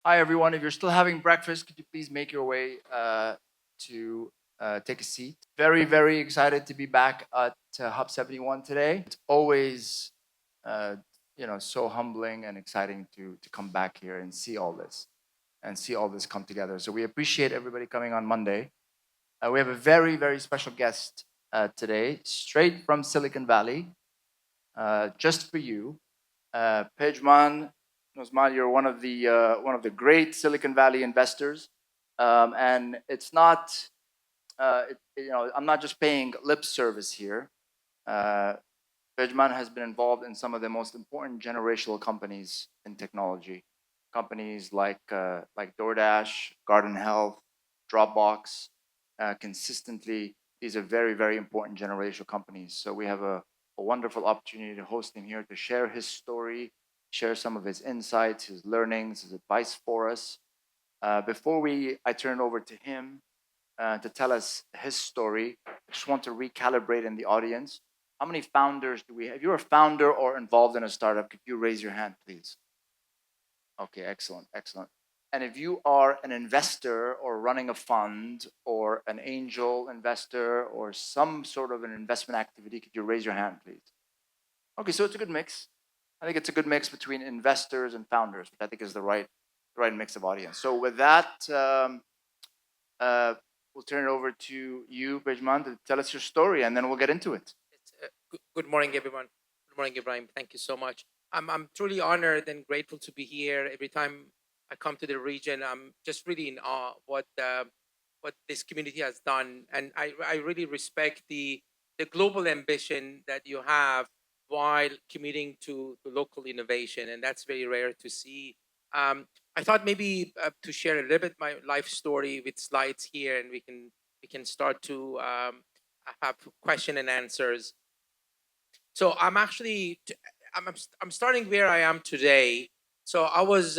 Hi, everyone. If you're still having breakfast, could you please make your way to take a seat? Very, very excited to be back at Hub71 today. It's always, uh, so humbling and exciting to come back here and see all this come together. So we appreciate everybody coming on Monday. We have a very, very special guest today, straight from Silicon Valley, just for you. Pejman Nozad, you're one of the great Silicon Valley investors, and it's not, I'm not just paying lip service here. Uh, Pejman has been involved in some of the most important generational companies in technology, companies like DoorDash, Garden Health, Dropbox. Consistently, these are very, very important generational companies. So we have a wonderful opportunity to host him here to share his story, share some of his insights, his learnings, his advice for us. Before I turn it over to him to tell us his story, I just want to recalibrate in the audience. How many founders do we have? If you're a founder or involved in a startup, could you raise your hand, please? Okay, excellent, excellent. And if you are an investor or running a fund or an angel investor or some sort of an investment activity, could you raise your hand, please? Okay, so it's a good mix. I think it's a good mix between investors and founders, which I think is the right mix of audience. So with that, uh, we'll turn it over to you, Pejman, to tell us your story, and then we'll get into it. Good morning, everyone. Good morning, Ibrahim. Thank you so much. I'm truly honored and grateful to be here. Every time I come to the region, I'm just really in awe what this community has done, and I really respect the global ambition that you have while committing to local innovation, and that's very rare to see. I thought maybe to share a little bit my life story with slides here, and we can start to have question and answers. So I'm actually I'm starting where I am today. So I was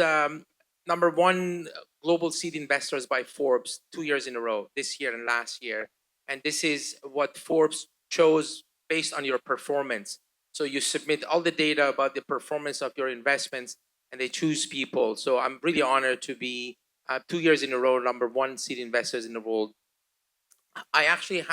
number one global seed investors by Forbes 2 years in a row, this year and last year. And this is what Forbes chose based on your performance. So you submit all the data about the performance of your investments, and they choose people. So I'm really honored to be 2 years in a row number one seed investors in the world. I actually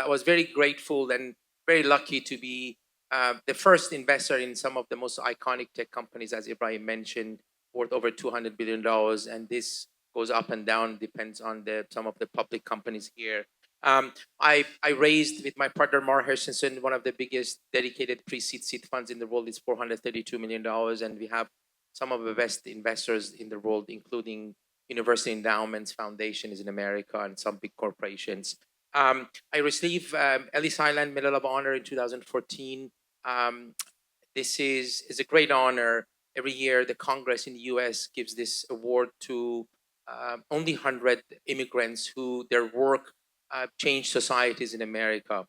was very grateful and very lucky to be the first investor in some of the most iconic tech companies, as Ibrahim mentioned, worth over $200 billion. And this goes up and down, depends on some of the public companies here. I raised with my partner Mar Hershenson one of the biggest dedicated pre-seed seed funds in the world. It's $432 million, and we have some of the best investors in the world, including university endowments, foundations in America, and some big corporations. I received Ellis Island Medal of Honor in 2014. Um, this is a great honor. Every year, the Congress in the U.S. gives this award to only 100 immigrants who their work changed societies in America.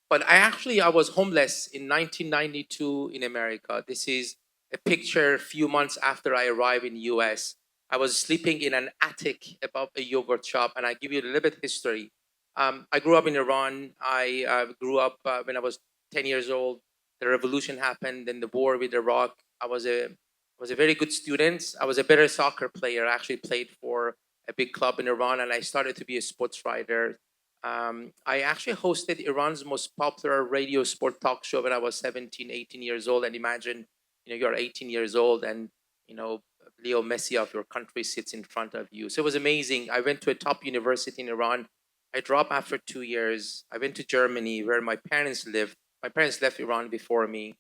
But I was homeless in 1992 in America. This is a picture a few months after I arrived in the US. I was sleeping in an attic above a yogurt shop, and I give you a little bit history. I grew up in Iran. I grew up when I was 10 years old. The revolution happened, then the war with Iraq. I was a very good student. I was a better soccer player. I actually played for a big club in Iran, and I started to be a sports writer. I actually hosted Iran's most popular radio sport talk show when I was 17, 18 years old. And imagine, you're 18 years old and, you know, Leo Messi of your country sits in front of you. So it was amazing. I went to a top university in Iran. I dropped after 2 years. I went to Germany where my parents lived. My parents left Iran before me.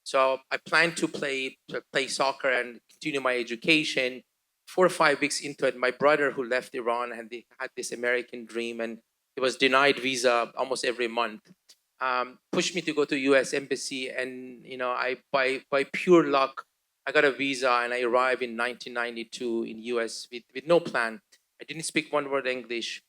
So I planned to play soccer and continue my education. 4 or 5 weeks into it, my brother who left Iran had this American dream, and he was denied visa almost every month. Pushed me to go to U.S. embassy, and I by pure luck, I got a visa and I arrived in 1992 in U.S. with no plan. I didn't speak one word English.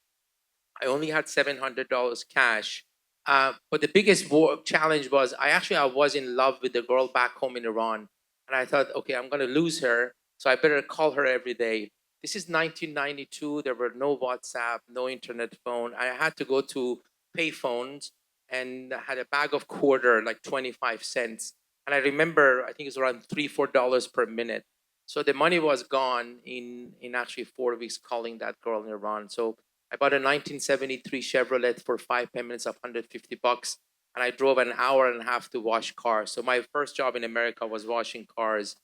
I only had $700 cash. But the biggest challenge was I was in love with the girl back home in Iran, and I thought, okay, I'm gonna lose her, so I better call her every day. This is 1992. There were no WhatsApp, no internet phone. I had to go to payphones and I had a bag of quarter, like 25 cents. And I remember, I think it's around $3, $4 per minute. So the money was gone in actually 4 weeks calling that girl in Iran. So I bought a 1973 Chevrolet for 5 payments of $150, and I drove an hour and a half to wash cars. So my first job in America was washing cars.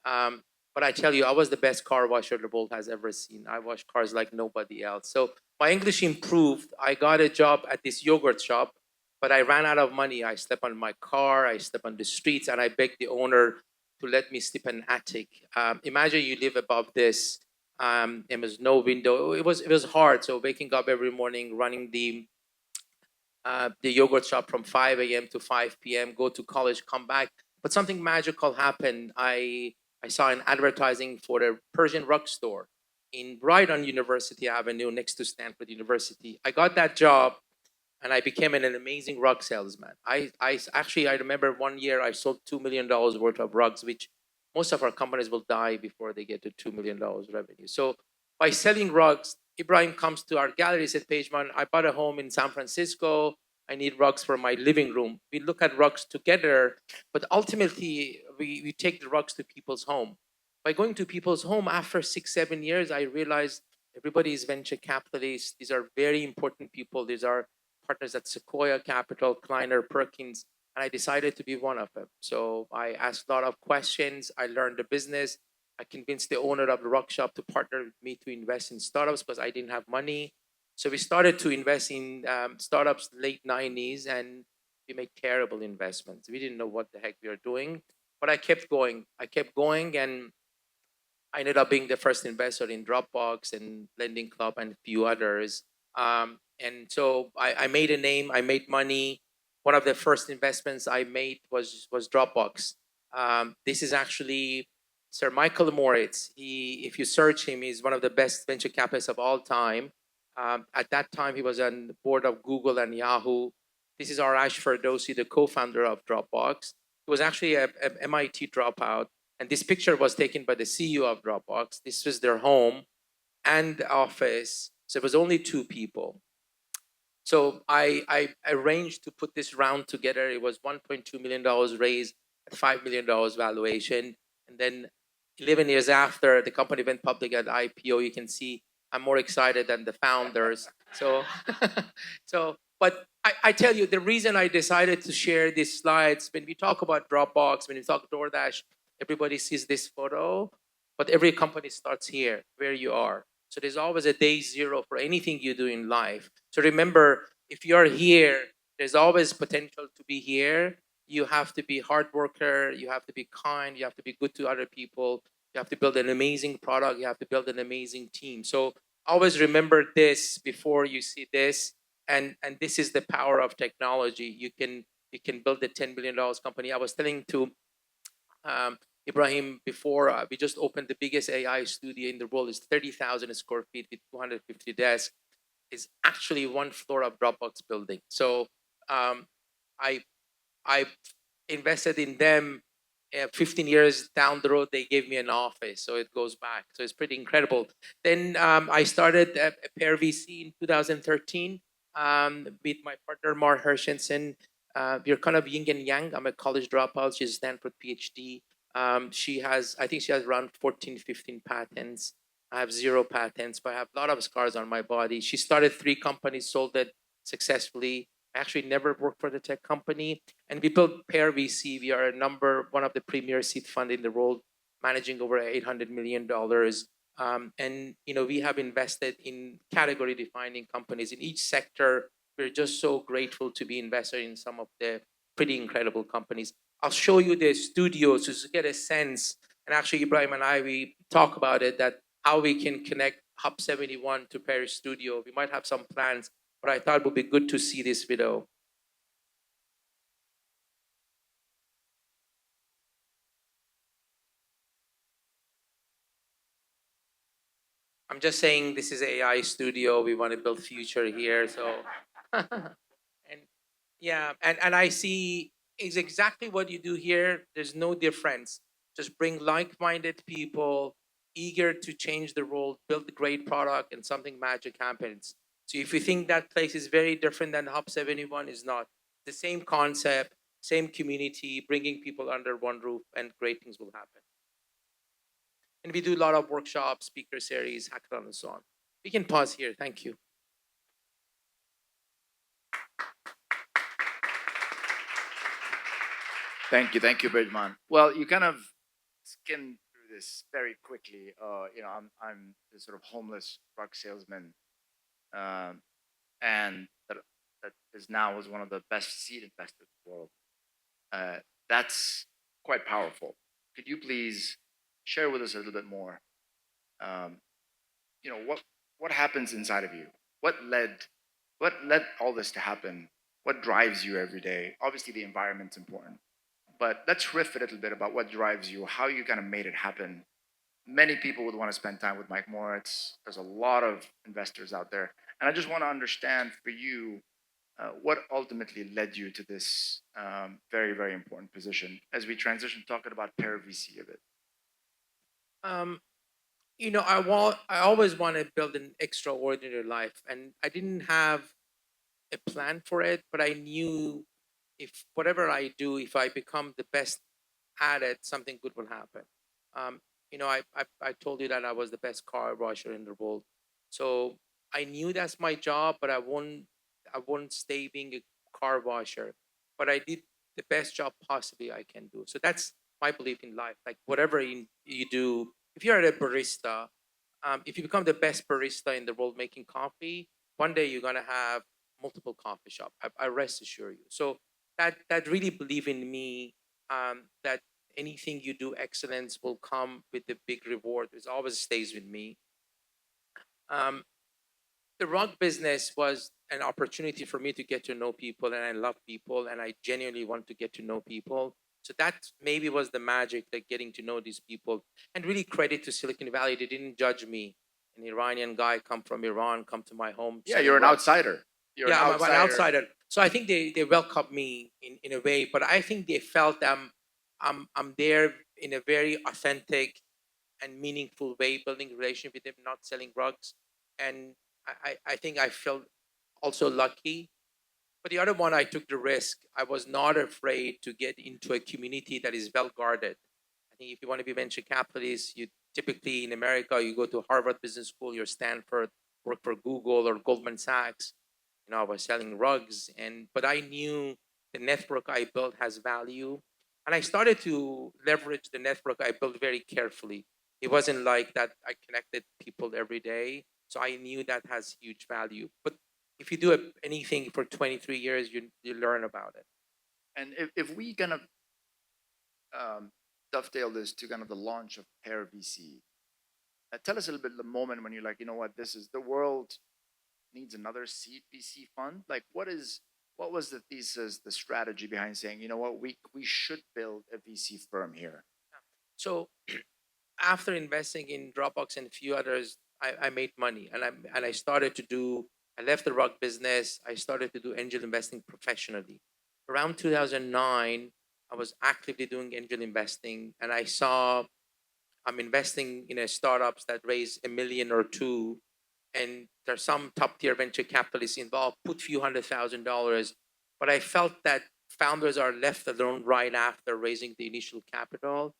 Um, but I tell you, I was the best car washer the world has ever seen. I washed cars like nobody else. So my English improved. I got a job at this yogurt shop, but I ran out of money. I slept on my car, I slept on the streets, and I begged the owner to let me sleep in an attic. Imagine you live above this. There was no window. It was hard. So waking up every morning, running the yogurt shop from 5 a.m. to 5 p.m., go to college, come back. But something magical happened. I saw an advertising for a Persian rug store in right on University Avenue next to Stanford University. I got that job and I became an amazing rug salesman. I remember one year I sold $2 million worth of rugs, which most of our companies will die before they get to $2 million revenue. So by selling rugs, Ibrahim comes to our gallery, said, Pejman, I bought a home in San Francisco. I need rugs for my living room. We look at rugs together, but ultimately we take the rugs to people's home. By going to people's home after 6, 7 years, I realized everybody is venture capitalists. These are very important people. These are partners at Sequoia Capital, Kleiner Perkins, and I decided to be one of them. So I asked a lot of questions. I learned the business. I convinced the owner of the rock shop to partner with me to invest in startups because I didn't have money. So we started to invest in startups late 90s, and we made terrible investments. We didn't know what the heck we were doing, but I kept going. I kept going, and I ended up being the first investor in Dropbox and Lending Club and a few others. And so I made a name. I made money. One of the first investments I made was Dropbox. This is actually Sir Michael Moritz. If you search him, he's one of the best venture capitalists of all time. At that time, he was on the board of Google and Yahoo. This is Arash Ferdowsi, the co-founder of Dropbox. He was actually a MIT dropout, and this picture was taken by the CEO of Dropbox. This was their home and office. So it was only two people. So I arranged to put this round together. It was $1.2 million raised at $5 million valuation. And then 11 years after the company went public at IPO, you can see I'm more excited than the founders. So, but I tell you, the reason I decided to share these slides, when we talk about Dropbox, when we talk DoorDash, everybody sees this photo, but every company starts here, where you are. So there's always a day zero for anything you do in life. So remember, if you're here, there's always potential to be here. You have to be hard worker. You have to be kind. You have to be good to other people. You have to build an amazing product. You have to build an amazing team. So always remember this before you see this. And this is the power of technology. You can build a $10 billion company. I was telling to Ibrahim before, we just opened the biggest AI studio in the world. It's 30,000 square feet with 250 desks. It's actually one floor of Dropbox building. So um, I I invested in them. 15 years down the road, they gave me an office, so it goes back. So it's pretty incredible. Then I started a Pear VC in 2013 with my partner Mark Hershenson. We're kind of yin and yang. I'm a college dropout. She's a Stanford PhD. I think she has around 14, 15 patents. I have zero patents, but I have a lot of scars on my body. She started 3 companies, sold it successfully. I actually never worked for the tech company. And we built Pear VC. We are number one of the premier seed fund in the world, managing over $800 million. And we have invested in category defining companies in each sector. We're just so grateful to be invested in some of the pretty incredible companies. I'll show you the studios to get a sense. And actually, Ibrahim and we talk about it, that how we can connect Hub71 to Paris studio. We might have some plans, but I thought it would be good to see this video. I'm just saying this is AI studio. We want to build future here. So, and yeah, and I see is exactly what you do here. There's no difference. Just bring like-minded people, eager to change the world, build a great product, and something magic happens. So if you think that place is very different than Hub 71, is not. The same concept, same community, bringing people under one roof, and great things will happen. And we do a lot of workshops, speaker series, hackathon, and so on. We can pause here. Thank you. Thank you, Pejman. Well, you kind of skimmed through this very quickly. I'm this sort of homeless truck salesman, um, and that is now was one of the best seed investors in the world. Uh, that's quite powerful. Could you please share with us a little bit more? Um, what happens inside of you? What led all this to happen? What drives you every day? Obviously, the environment's important, but let's riff a little bit about what drives you, how you kind of made it happen. Many people would want to spend time with Mike Moritz. There's a lot of investors out there, and I just want to understand for you what ultimately led you to this very, very important position as we transition talking about Pear VC a bit. Um, I always want to build an extraordinary life, and I didn't have a plan for it, but I knew if whatever I do, if I become the best at it, something good will happen. Um, I told you that I was the best car washer in the world, so I knew that's my job, but I won't stay being a car washer. But I did the best job possibly I can do. So that's my belief in life. Like whatever you do, if you're a barista, if you become the best barista in the world making coffee, one day you're gonna have multiple coffee shop. I rest assure you. So that really believe in me. That anything you do, excellence will come with the big reward. It always stays with me. Um, the rug business was an opportunity for me to get to know people, and I love people, and I genuinely want to get to know people. So that maybe was the magic, like getting to know these people. And really credit to Silicon Valley, they didn't judge me. An Iranian guy come from Iran, come to my home. Yeah, selling you're an rugs. outsider. You're an Yeah, I'm an outsider. outsider. So I think they welcomed me in a way, but I think they felt I'm there in a very authentic and meaningful way, building a relationship with them, not selling rugs. And I think I felt also lucky. But the other one, I took the risk. I was not afraid to get into a community that is well guarded. I think if you want to be venture capitalist, you typically in America, you go to Harvard Business School, you're Stanford, work for Google or Goldman Sachs. I was selling rugs, but I knew the network I built has value, and I started to leverage the network I built very carefully. It wasn't like that I connected people every day, so I knew that has huge value. But if you do anything for 23 years, you learn about it. And if we kind of um, dovetail this to kind of the launch of Pear VC, tell us a little bit the moment when you're like, you know what, this is the world needs another seed VC fund. Like, what was the thesis, the strategy behind saying, you know what, we should build a VC firm here? So after investing in Dropbox and a few others, I made money, and I started to do. I left the rug business. I started to do angel investing professionally. Around 2009, I was actively doing angel investing, and I saw I'm investing in a startups that raise a million or two, and there's some top tier venture capitalists involved, put few $100,000. But I felt that founders are left alone right after raising the initial capital,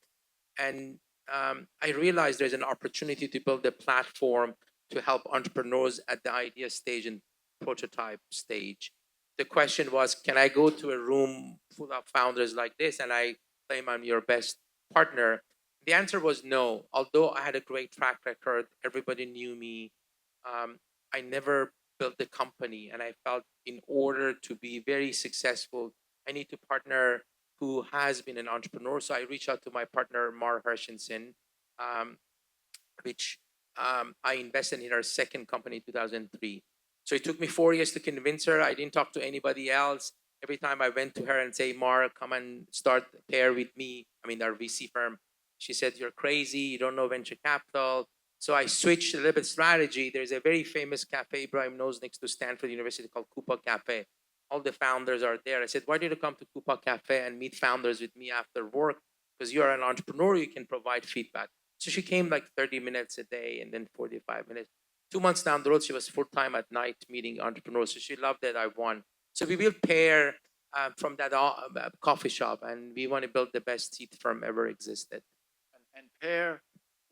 and I realized there's an opportunity to build a platform to help entrepreneurs at the idea stage and prototype stage. The question was, can I go to a room full of founders like this and I claim I'm your best partner? The answer was no. Although I had a great track record, everybody knew me. Um, I never built the company, and I felt in order to be very successful, I need to partner who has been an entrepreneur. So I reached out to my partner, Mar Hershenson, um, which I invested in her second company in 2003. So it took me 4 years to convince her. I didn't talk to anybody else. Every time I went to her and say, Mar, come and start Pear with me, I mean, our VC firm, she said, you're crazy. You don't know venture capital. So I switched a little bit strategy. There's a very famous cafe Ibrahim knows next to Stanford University called Coupa Cafe. All the founders are there. I said, why don't you come to Coupa Cafe and meet founders with me after work? Because you're an entrepreneur, you can provide feedback. So she came like 30 minutes a day and then 45 minutes. 2 months down the road, she was full time at night meeting entrepreneurs. So she loved that I won. So we built Pear from that coffee shop, and we want to build the best seed firm ever existed. And Pear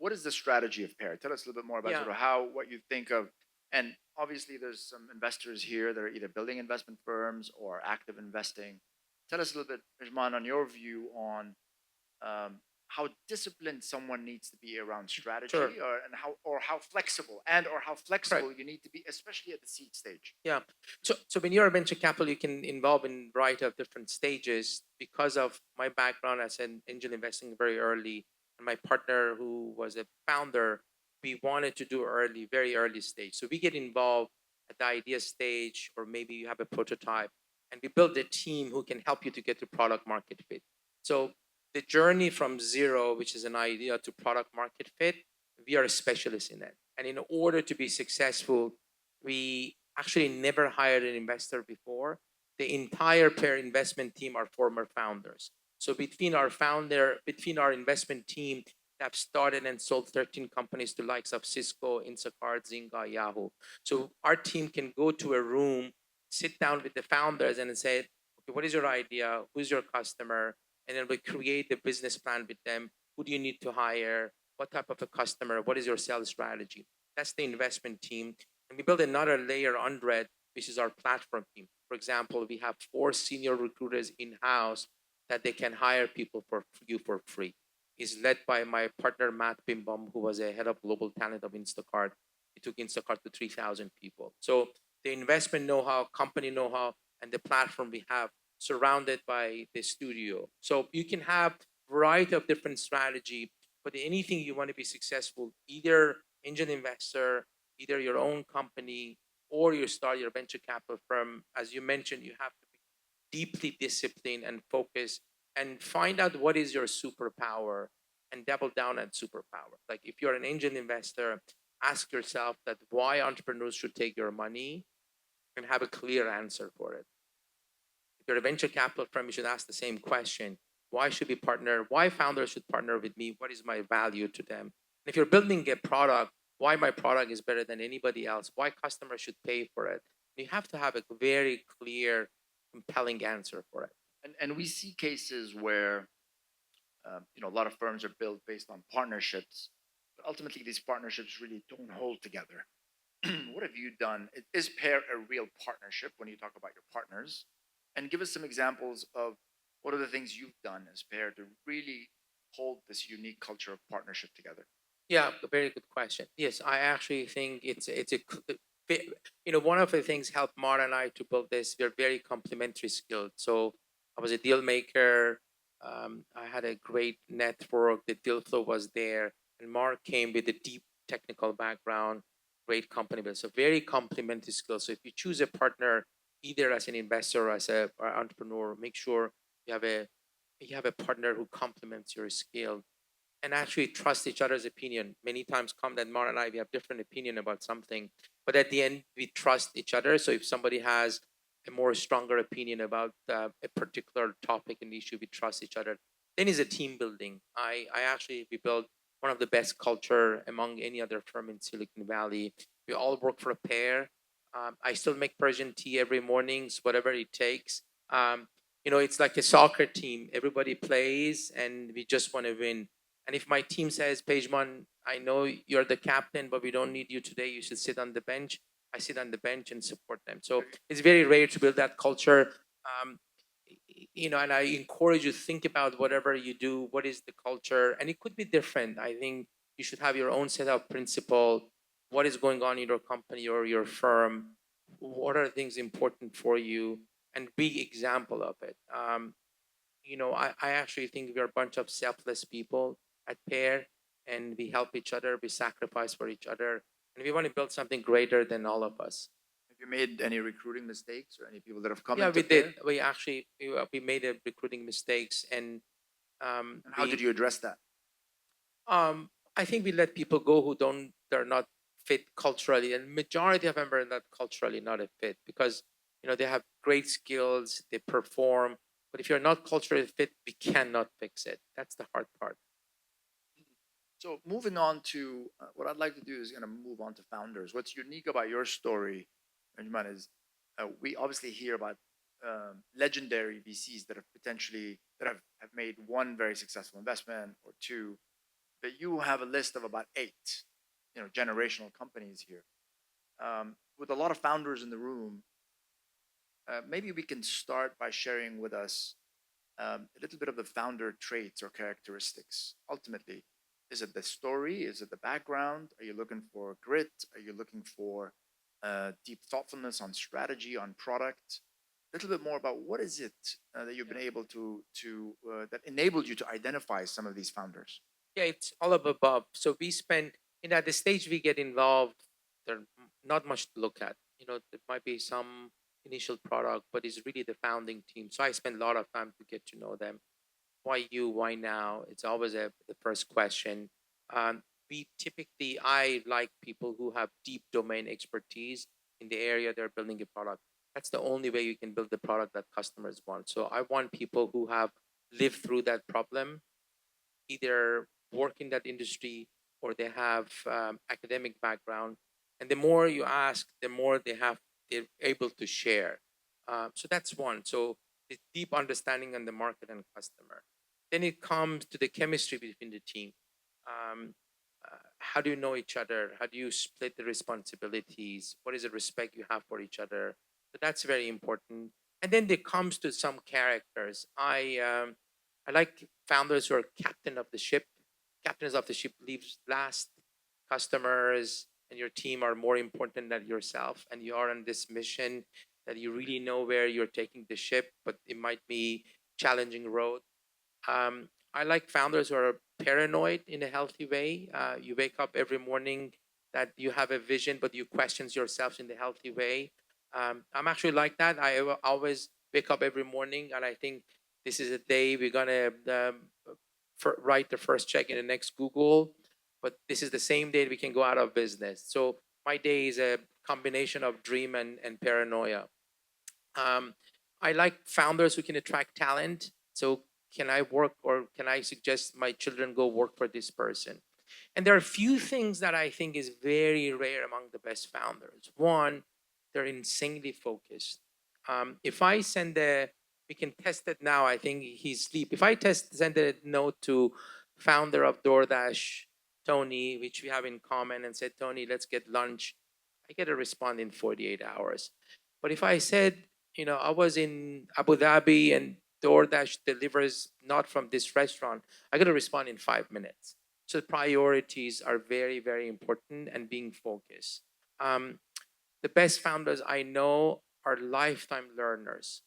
what is the strategy of Pear? Tell us a little bit more about Yeah. sort of what you think of. And obviously, there's some investors here that are either building investment firms or active investing. Tell us a little bit, Pejman, on your view on how disciplined someone needs to be around strategy, Sure. how flexible how flexible Correct. you need to be, especially at the seed stage. Yeah. So when you're a venture capital, you can involve in a variety of different stages. Because of my background as an angel investing very early, and my partner who was a founder, we wanted to do early, very early stage. So we get involved at the idea stage, or maybe you have a prototype, and we build a team who can help you to get to product market fit. So the journey from zero, which is an idea, to product market fit, we are a specialist in it. And in order to be successful, we actually never hired an investor before. The entire Pear investment team are former founders. So between our investment team that have started and sold 13 companies to likes of Cisco, Instacart, Zynga, Yahoo. So our team can go to a room, sit down with the founders and say, okay, what is your idea? Who's your customer? And then we create a business plan with them. Who do you need to hire? What type of a customer? What is your sales strategy? That's the investment team. And we build another layer under it, which is our platform team. For example, we have 4 senior recruiters in-house that they can hire people for you for free. Is led by my partner, Matt Bimbom, who was a head of global talent of Instacart. He took Instacart to 3,000 people. So the investment know-how, company know-how, and the platform we have surrounded by the studio. So you can have variety of different strategy, but anything you want to be successful, either angel investor, either your own company, or you start your venture capital firm, as you mentioned, you have to be deeply disciplined and focused and find out what is your superpower and double down on superpower. Like if you're an angel investor, ask yourself that why entrepreneurs should take your money and have a clear answer for it. If you're a venture capital firm, you should ask the same question. Why should we partner? Why founders should partner with me? What is my value to them? And if you're building a product, why my product is better than anybody else? Why customers should pay for it? You have to have a very clear, compelling answer for it. And we see cases where a lot of firms are built based on partnerships, but ultimately these partnerships really don't hold together. What have you done? Is Pear a real partnership when you talk about your partners? And give us some examples of what are the things you've done as Pear to really hold this unique culture of partnership together? Yeah, a very good question. Yes, I actually think one of the things helped Mara and I to build this. We're very complementary skilled. So I was a deal maker. I had a great network. The deal flow was there, and Mark came with a deep technical background, great company build. So very complementary skills. So if you choose a partner, either as an investor or as a or entrepreneur, make sure you have a partner who complements your skill and actually trust each other's opinion. Many times come that Mar and I, we have different opinion about something, but at the end we trust each other. So if somebody has a more stronger opinion about a particular topic and issue, we trust each other. Then is a team building. I actually, we built one of the best culture among any other firm in Silicon Valley. We all work for a pair. I still make Persian tea every mornings, whatever it takes. It's like a soccer team. Everybody plays, and we just want to win. And if my team says, Pejman, I know you're the captain, but we don't need you today. You should sit on the bench. I sit on the bench and support them. So it's very rare to build that culture. Um, and I encourage you to think about whatever you do, what is the culture, and it could be different. I think you should have your own set of principle. What is going on in your company or your firm? What are things important for you? And be example of it. I actually think we're a bunch of selfless people at Pair, and we help each other, we sacrifice for each other, and we want to build something greater than all of us. Have you made any recruiting mistakes or any people that have come Yeah, into we Pear? did. We made a recruiting mistakes, and And how did you address that? I think we let people go they're not fit culturally, and majority of them are not culturally not a fit because they have great skills, they perform, but if you're not culturally fit, we cannot fix it. That's the hard part. So moving on to what I'd like to do is going to move on to founders. What's unique about your story, Benjamin, is we obviously hear about legendary VCs that have made one very successful investment or two, But you have a list of about 8, generational companies here. With a lot of founders in the room, maybe we can start by sharing with us a little bit of the founder traits or characteristics. Ultimately, is it the story? Is it the background? Are you looking for grit? Are you looking for deep thoughtfulness on strategy, on product? A little bit more about what is it that you've been able to that enabled you to identify some of these founders? Yeah, it's all of above. So we spend, at the stage we get involved, there's not much to look at. There might be some initial product, but it's really the founding team. So I spend a lot of time to get to know them. Why you? Why now? It's always the first question. We typically, I like people who have deep domain expertise in the area they're building a product. That's the only way you can build the product that customers want. So I want people who have lived through that problem, either work in that industry or they have academic background. And the more you ask, the more they're able to share. So that's one. So the deep understanding on the market and customer. Then it comes to the chemistry between the team. How do you know each other? How do you split the responsibilities? What is the respect you have for each other? So that's very important. And then it comes to some characters. I like founders who are captain of the ship. Captains of the ship leaves last. Customers and your team are more important than yourself, and you are on this mission that you really know where you're taking the ship, but it might be challenging road. I like founders who are paranoid in a healthy way. You wake up every morning that you have a vision, but you question yourself in the healthy way. I'm actually like that. Always wake up every morning and I think this is a day we're gonna write the first check in the next Google, but this is the same day we can go out of business. So my day is a combination of dream and paranoia. Um, I like founders who can attract talent. So can I work or can I suggest my children go work for this person? And there are a few things that I think is very rare among the best founders. One, they're insanely focused. If I send we can test it now. I think he's asleep. If I send a note to founder of DoorDash, Tony, which we have in common, and said, Tony, let's get lunch, I get a response in 48 hours. But if I said, I was in Abu Dhabi and DoorDash delivers not from this restaurant, I got to respond in 5 minutes. So priorities are very, very important and being focused. The best founders I know are lifetime learners.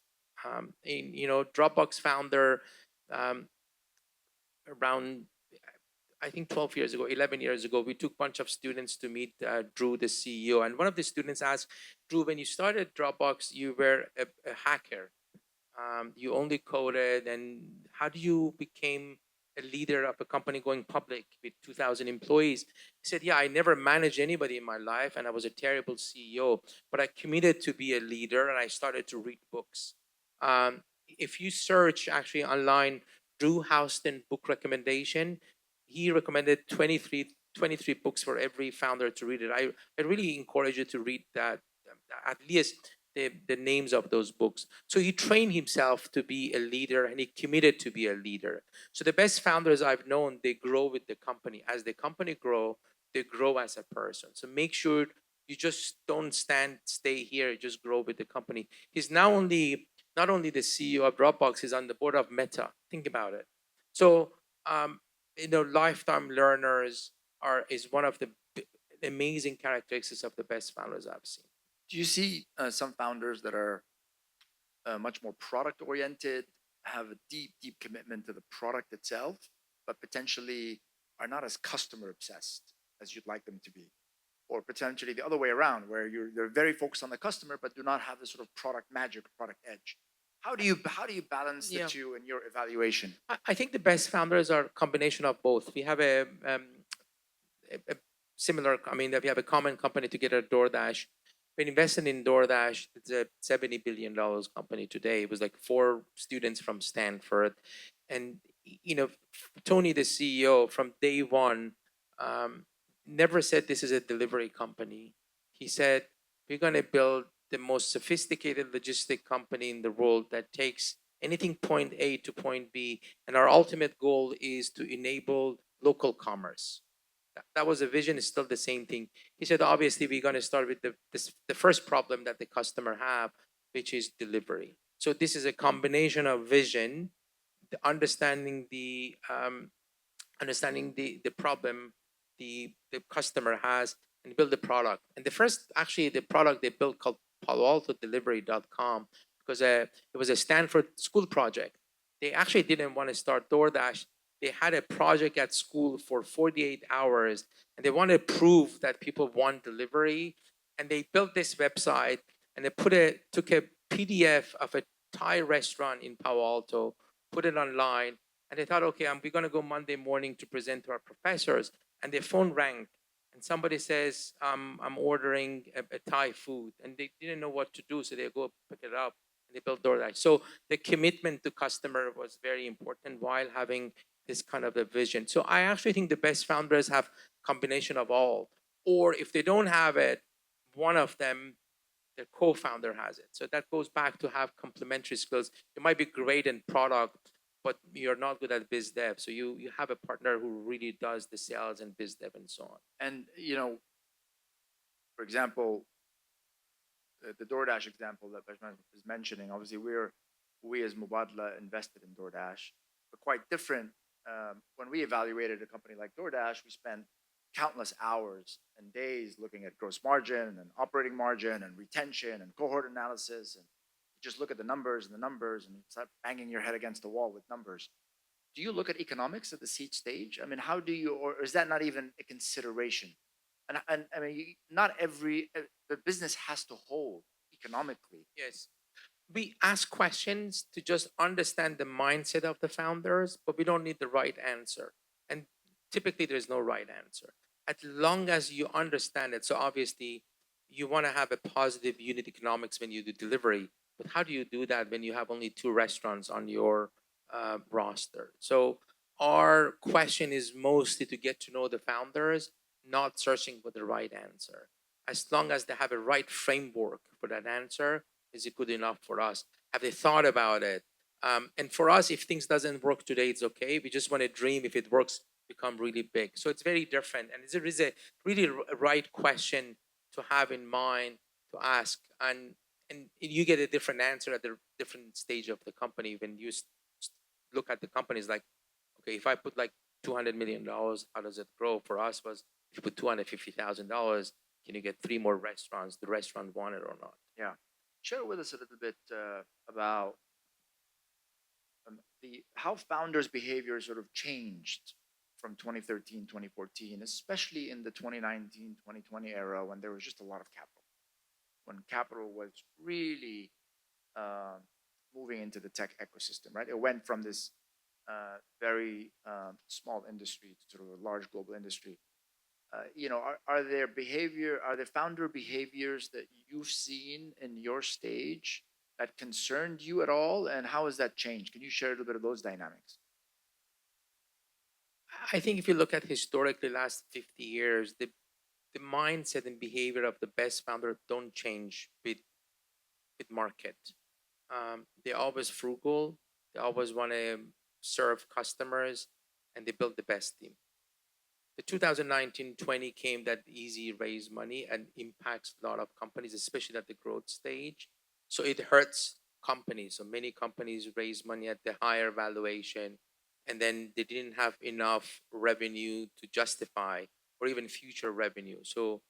Dropbox founder um, around I think 12 years ago, 11 years ago, we took a bunch of students to meet Drew, the CEO. And one of the students asked, Drew, when you started Dropbox, you were a hacker. You only coded. And how do you became a leader of a company going public with 2,000 employees? He said, yeah, I never managed anybody in my life. And I was a terrible CEO. But I committed to be a leader and I started to read books. If you search actually online, Drew Houston book recommendation, he recommended 23 books for every founder to read it. I really encourage you to read that, at least the names of those books. So he trained himself to be a leader and he committed to be a leader. So the best founders I've known, they grow with the company. As the company grow, they grow as a person. So make sure you just don't stay here, just grow with the company. He's now not only the CEO of Dropbox, he's on the board of Meta. Think about it. So lifetime learners is one of the amazing characteristics of the best founders I've seen. Do you see some founders that are much more product oriented, have a deep commitment to the product itself, but potentially are not as customer obsessed as you'd like them to be? Or potentially the other way around, where they're very focused on the customer, but do not have the sort of product magic, product edge. How do you balance the two in your evaluation? I think the best founders are a combination of both. We have a similar, that we have a common company together, DoorDash. We invested in DoorDash. It's a $70 billion company today. It was like 4 students from Stanford. And, Tony, the CEO, from day one, never said this is a delivery company. He said, we're going to build the most sophisticated logistic company in the world that takes anything point A to point B. And our ultimate goal is to enable local commerce. That was a vision. It's still the same thing. He said, obviously, we're going to start with the first problem that the customer have, which is delivery. So this is a combination of vision, understanding the problem the customer has, and build the product. And the first, actually, the product they built called Palo Alto Delivery.com, because it was a Stanford school project. They actually didn't want to start DoorDash. They had a project at school for 48 hours, and they wanted to prove that people want delivery. And they built this website, and they took a PDF of a Thai restaurant in Palo Alto, put it online, and they thought, okay, we're going to go Monday morning to present to our professors. And their phone rang, and somebody says, I'm ordering a Thai food. And they didn't know what to do, so they go pick it up, and they built DoorDash. So the commitment to customer was very important while having this kind of a vision. So I actually think the best founders have combination of all. Or if they don't have it, one of them, their co-founder has it. So that goes back to have complementary skills. You might be great in product, but you're not good at biz dev. So you have a partner who really does the sales and biz dev and so on. And for example, the DoorDash example that Pejman is mentioning, obviously we as Mubadala invested in DoorDash, but quite different. When we evaluated a company like DoorDash, we spent countless hours and days looking at gross margin and operating margin and retention and cohort analysis, and you just look at the numbers and you start banging your head against the wall with numbers. Do you look at economics at the seed stage? I mean, how do you, or is that not even a consideration? And I mean, not every the business has to hold economically. Yes. We ask questions to just understand the mindset of the founders, but we don't need the right answer. And typically, there's no right answer. As long as you understand it. So obviously, you want to have a positive unit economics when you do delivery. But how do you do that when you have only 2 restaurants on your roster? So our question is mostly to get to know the founders, not searching for the right answer. As long as they have a right framework for that answer, is it good enough for us? Have they thought about it? And for us, if things doesn't work today, it's okay. We just want to dream. If it works, become really big. So it's very different, and there is a really right question to have in mind to ask, and you get a different answer at the different stage of the company when you look at the companies. Like, okay, if I put like $200 million, how does it grow? For us, was if you put $250,000, can you get 3 more restaurants? The restaurant want it or not? Yeah. Share with us a little bit about how founders' behavior sort of changed from 2013, 2014, especially in the 2019, 2020 era when there was just a lot of capital, when capital was really moving into the tech ecosystem, right? It went from this very small industry to sort of a large global industry. Are there founder behaviors that you've seen in your stage that concerned you at all, and how has that changed? Can you share a little bit of those dynamics? I think if you look at historically last 50 years, the mindset and behavior of the best founder don't change with market. They're always frugal. They always want to serve customers, and they build the best team. The 2019-20 came that easy raise money and impacts a lot of companies, especially at the growth stage. So it hurts companies. So many companies raise money at the higher valuation, and then they didn't have enough revenue to justify or even future revenue. So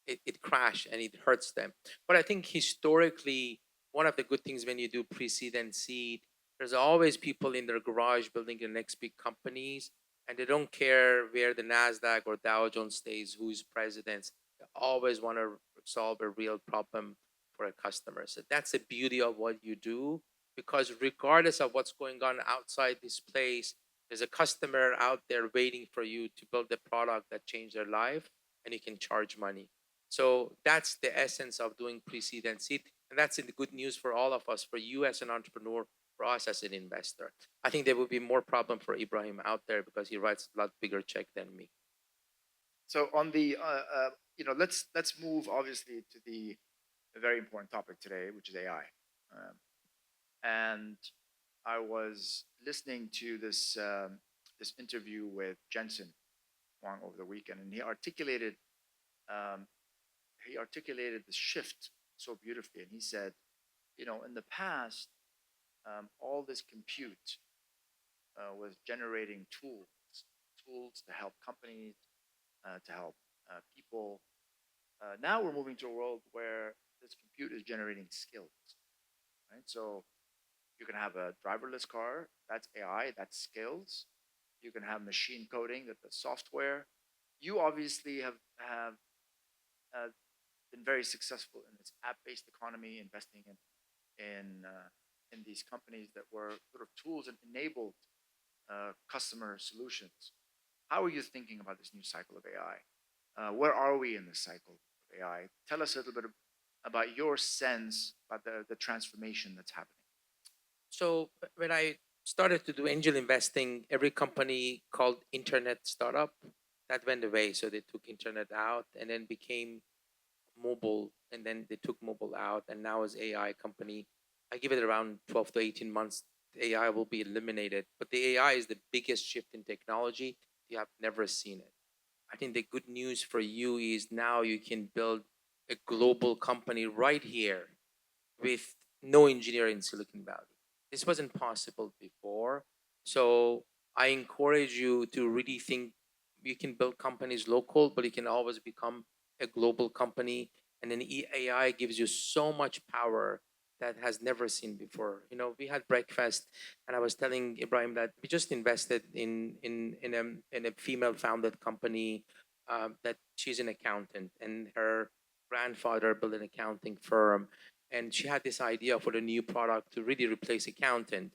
it crashed and it hurts them. But I think historically, one of the good things when you do pre-seed and seed, there's always people in their garage building the next big companies, and they don't care where the NASDAQ or Dow Jones stays, who's president. They always want to solve a real problem for a customer. So that's the beauty of what you do, because regardless of what's going on outside this place, there's a customer out there waiting for you to build a product that changed their life, and you can charge money. So that's the essence of doing pre-seed and seed. And that's the good news for all of us, for you as an entrepreneur, for us as an investor. I think there will be more problem for Ibrahim out there because he writes a lot bigger check than me. So on the, let's move obviously to the very important topic today, which is AI. And I was listening to this interview with Jensen Wang over the weekend, and um, he articulated the shift so beautifully. And he said, in the past, all this compute was generating tools to help companies, to help people. Now we're moving to a world where this compute is generating skills, right? So you can have a driverless car, that's AI, that's skills. You can have machine coding, that's the software. You obviously have uh, been very successful in this app-based economy, investing in these companies that were sort of tools and enabled customer solutions. How are you thinking about this new cycle of AI? Where are we in this cycle of AI? Tell us a little bit about your sense about the transformation that's happening. So when I started to do angel investing, every company called internet startup that went away. So they took internet out and then became mobile, and then they took mobile out, and now as AI company, I give it around 12 to 18 months. The AI will be eliminated, but the AI is the biggest shift in technology. You have never seen it. I think the good news for you is now you can build a global company right here with no engineer in Silicon Valley. This wasn't possible before. So I encourage you to really think you can build companies local, but you can always become a global company. And then AI gives you so much power that has never seen before. We had breakfast, and I was telling Ibrahim that we just invested in a female founded company, that she's an accountant, and her grandfather built an accounting firm, and she had this idea for the new product to really replace accountant.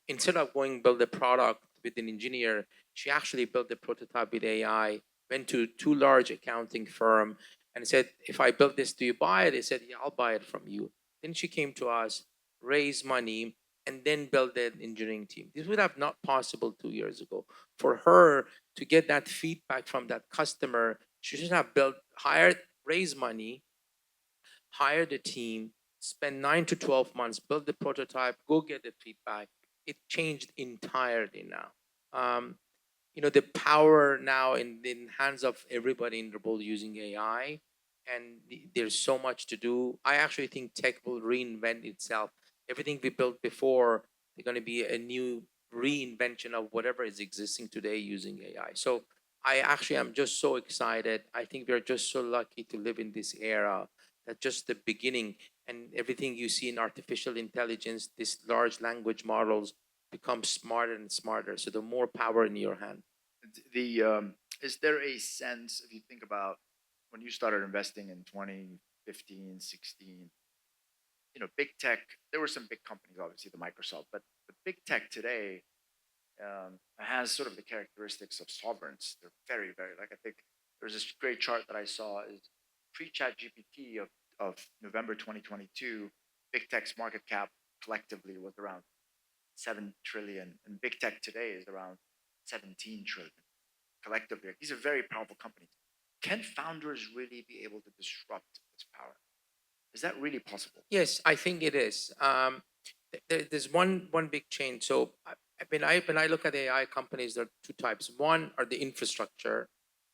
Instead of going build a product with an engineer, she actually built the prototype with AI. Went to two large accounting firm and said, "If I build this, do you buy it?" They said, "Yeah, I'll buy it from you." Then she came to us, raised money, and then built an engineering team. This would have not possible 2 years ago. For her to get that feedback from that customer, she should have hired, raised money, hire the team, spend 9 to 12 months, build the prototype, go get the feedback. It changed entirely now. The power now in hands of everybody in the world using AI, and there's so much to do. I actually think tech will reinvent itself. Everything we built before, they're going to be a new reinvention of whatever is existing today using AI. So I actually am just so excited. I think we're just so lucky to live in this era. That's just the beginning, and everything you see in artificial intelligence, these large language models become smarter and smarter. So the more power in your hand. Is there a sense, if you think about when you started investing in 2015, 16, big tech, there were some big companies, obviously the Microsoft, but the big tech today has sort of the characteristics of sovereigns. They're very, very, like, I think there's this great chart that I saw is pre-chat GPT of November 2022, big tech's market cap collectively was around 7 trillion, and big tech today is around 17 trillion collectively. These are very powerful companies. Can founders really be able to disrupt this power? Is that really possible? Yes, I think it is. There's one big change. So when I look at AI companies, there are two types. One are the infrastructure,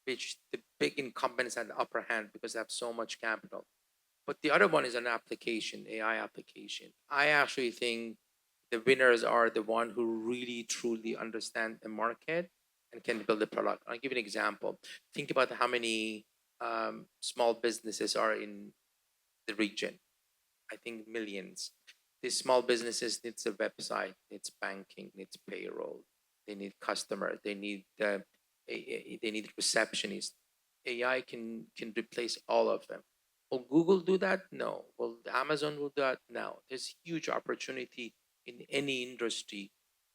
which the big incumbents have the upper hand because they have so much capital. But the other one is an application, AI application. I actually think the winners are the one who really truly understand the market and can build a product. I'll give you an example. Think about how many small businesses are in the region. I think millions. These small businesses needs a website, needs banking, needs payroll. They need customer. They need receptionists. AI can replace all of them. Will Google do that? No. Will Amazon do that? No. There's huge opportunity in any industry,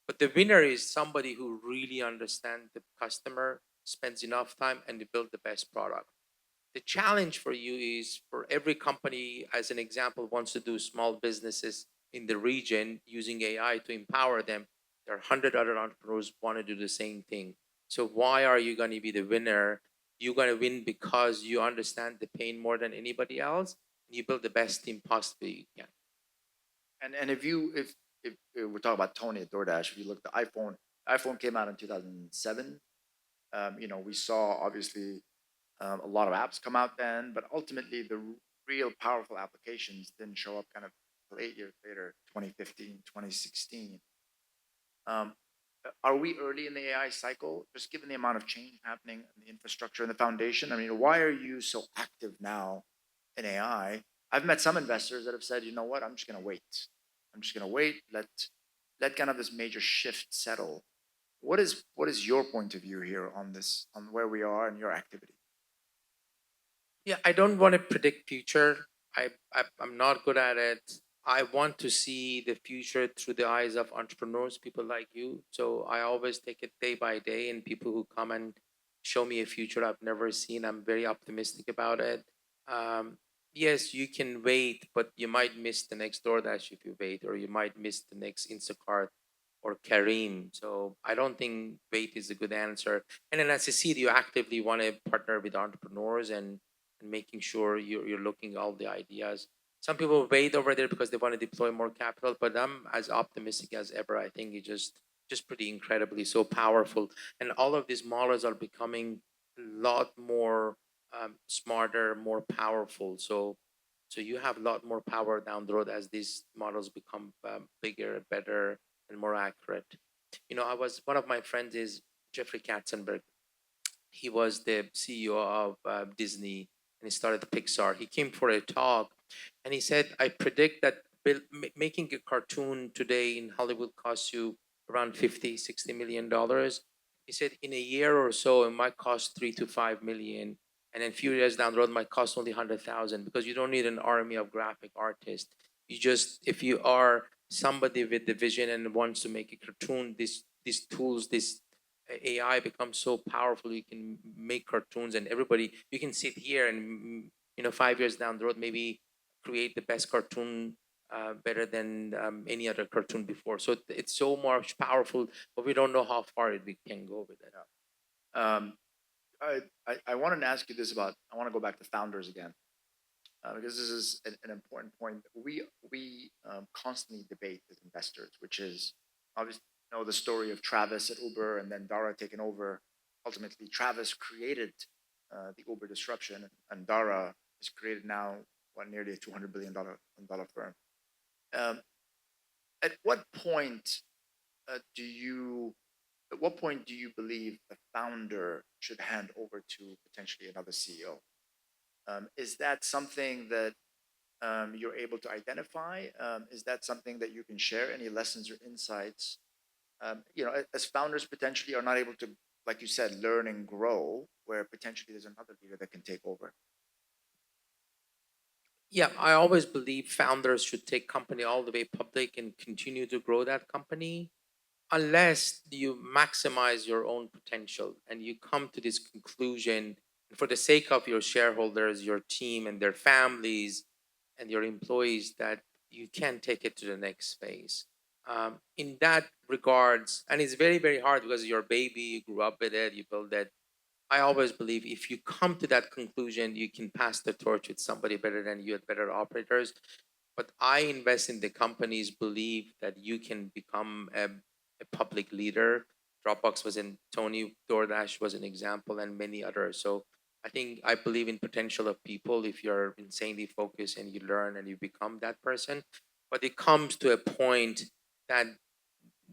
but the winner is somebody who really understands the customer, spends enough time, and they build the best product. The challenge for you is for every company, as an example, wants to do small businesses in the region using AI to empower them. There are 100 other entrepreneurs want to do the same thing. So why are you going to be the winner? You're going to win because you understand the pain more than anybody else. And you build the best team possibly you can. And if we're talking about Tony at DoorDash, if you look at the iPhone came out in 2007. We saw obviously a lot of apps come out then, but ultimately the real powerful applications didn't show up kind of till 8 years later, 2015, 2016. Um, are we early in the AI cycle, just given the amount of change happening in the infrastructure and the foundation? I mean, why are you so active now in AI? I've met some investors that have said, you know what, I'm just going to wait. I'm just going to wait. Let kind of this major shift settle. What is your point of view here on this, on where we are and your activity? Yeah, I don't want to predict future. I'm not good at it. I want to see the future through the eyes of entrepreneurs, people like you. So I always take it day by day, and people who come and show me a future I've never seen, I'm very optimistic about it. Um, yes, you can wait, but you might miss the next DoorDash if you wait, or you might miss the next Instacart or Kareem. So I don't think wait is a good answer. And then as a seed, you actively want to partner with entrepreneurs and making sure you're looking at all the ideas. Some people wait over there because they want to deploy more capital, but I'm as optimistic as ever. I think it's just pretty incredibly so powerful, and all of these models are becoming a lot more smarter, more powerful. So you have a lot more power down the road as these models become bigger, better, and more accurate. I was one of my friends is Jeffrey Katzenberg. He was the CEO of Disney, and he started Pixar. He came for a talk, and he said, "I predict that making a cartoon today in Hollywood costs you around 50, 60 million dollars." He said, "In a year or so, it might cost 3 to 5 million, and then a few years down the road, it might cost only 100,000 because you don't need an army of graphic artists. You just, if you are somebody with the vision and wants to make a cartoon, these tools, this AI becomes so powerful. You can make cartoons, and everybody you can sit here and 5 years down the road maybe create the best cartoon better than any other cartoon before. So it's so much powerful, but we don't know how far we can go with it." Um, I wanted to ask you this about, I want to go back to founders again, because this is an important point. We constantly debate as investors, which is obviously the story of Travis at Uber and then Dara taking over. Ultimately, Travis created the Uber disruption, and Dara has created now what, nearly a $200 billion firm. Um, at what point do you at what point do you believe the founder should hand over to potentially another CEO? Is that something that you're able to identify? Is that something that you can share? Any lessons or insights? As founders potentially are not able to, like you said, learn and grow, where potentially there's another leader that can take over. Yeah, I always believe founders should take company all the way public and continue to grow that company unless you maximize your own potential and you come to this conclusion for the sake of your shareholders, your team, and their families and your employees that you can take it to the next phase. In that regards, and it's very, very hard because your baby, you grew up with it, you build it. I always believe if you come to that conclusion, you can pass the torch with somebody better than you, at better operators. But I invest in the companies, believe that you can become a public leader. Dropbox was in Tony, DoorDash was an example, and many others. So I believe in potential of people if you're insanely focused and you learn and you become that person. But it comes to a point that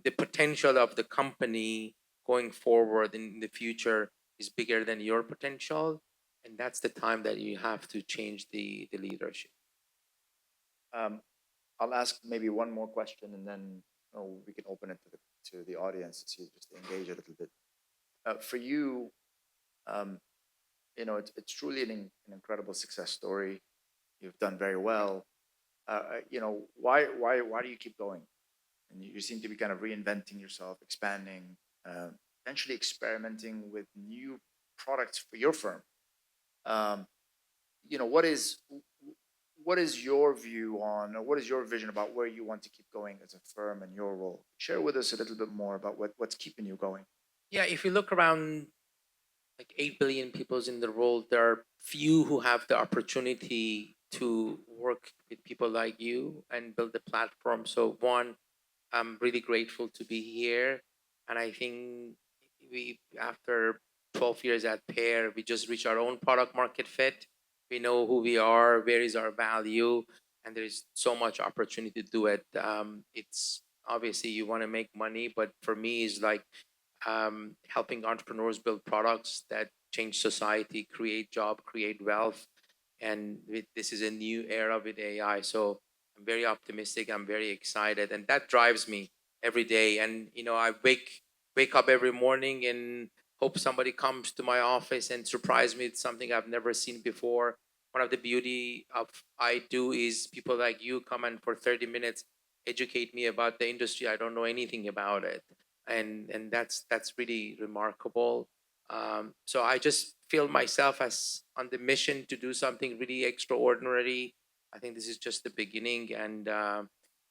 the potential of the company going forward in the future is bigger than your potential, and that's the time that you have to change the leadership. Um, I'll ask maybe one more question, and then we can open it to the audience to see, just to engage a little bit. For you, um, it's truly an incredible success story. You've done very well. Why do you keep going? And you seem to be kind of reinventing yourself, expanding, eventually experimenting with new products for your firm. Um, you know, what is what is your view on, or what is your vision about where you want to keep going as a firm and your role? Share with us a little bit more about what's keeping you going. Yeah, if you look around, like 8 billion peoples in the world, there are few who have the opportunity to work with people like you and build a platform. So one, I'm really grateful to be here, and I think we after 12 years at Pear. We just reached our own product market fit. We know who we are, where is our value, and there is so much opportunity to do it. It's obviously you want to make money, but for me, it's like helping entrepreneurs build products that change society, create job, create wealth, and this is a new era with AI. So I'm very optimistic. I'm very excited, and that drives me every day. And I wake up every morning and hope somebody comes to my office and surprise me with something I've never seen before. One of the beauty of I do is people like you come and for 30 minutes educate me about the industry. I don't know anything about it, and that's really remarkable. So I just feel myself as on the mission to do something really extraordinary. I think this is just the beginning, and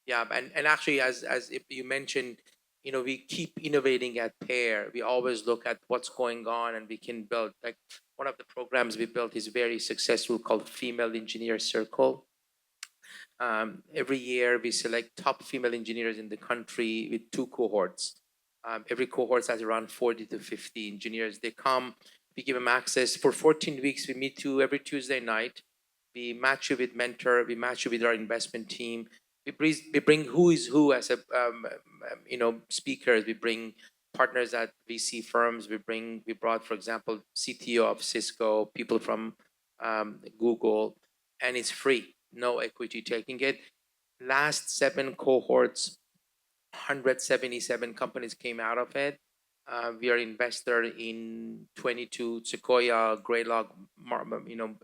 yeah, and actually, as if you mentioned, we keep innovating at Pear. We always look at what's going on, and we can build. Like one of the programs we built is very successful called Female Engineer Circle. Every year, we select top female engineers in the country with two cohorts. Every cohort has around 40 to 50 engineers. They come, we give them access for 14 weeks. We meet you every Tuesday night. We match you with mentor. We match you with our investment team. We bring who is who as a speakers. We bring partners at VC firms. We brought, for example, CTO of Cisco, people from Google, and it's free, no equity taking it. Last 7 cohorts, 177 companies came out of it. We are investor in 22 Sequoia, Greylock,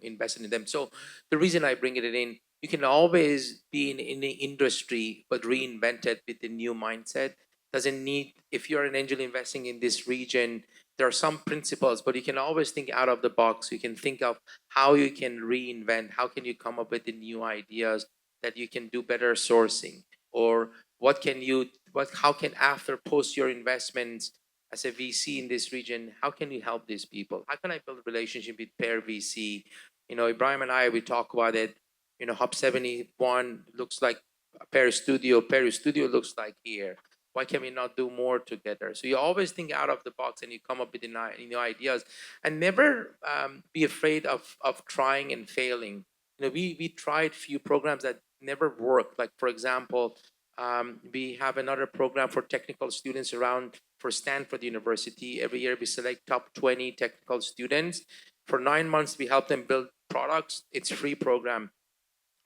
invested in them. So the reason I bring it in, you can always be in the industry, but reinvent it with the new mindset. Doesn't need, if you're an angel investing in this region, there are some principles, but you can always think out of the box. You can think of how you can reinvent, how can you come up with the new ideas that you can do better sourcing, or how can after post your investments as a VC in this region, how can you help these people? How can I build a relationship with Pear VC? Ibrahim and I, we talk about it. Hub71 looks like Pear Studio. Pear Studio looks like here. Why can we not do more together? So you always think out of the box and you come up with new ideas, and never be afraid of trying and failing. We tried few programs that never worked. Like for example, we have another program for technical students around for Stanford University. Every year we select top 20 technical students. For 9 months, we help them build products. It's a free program.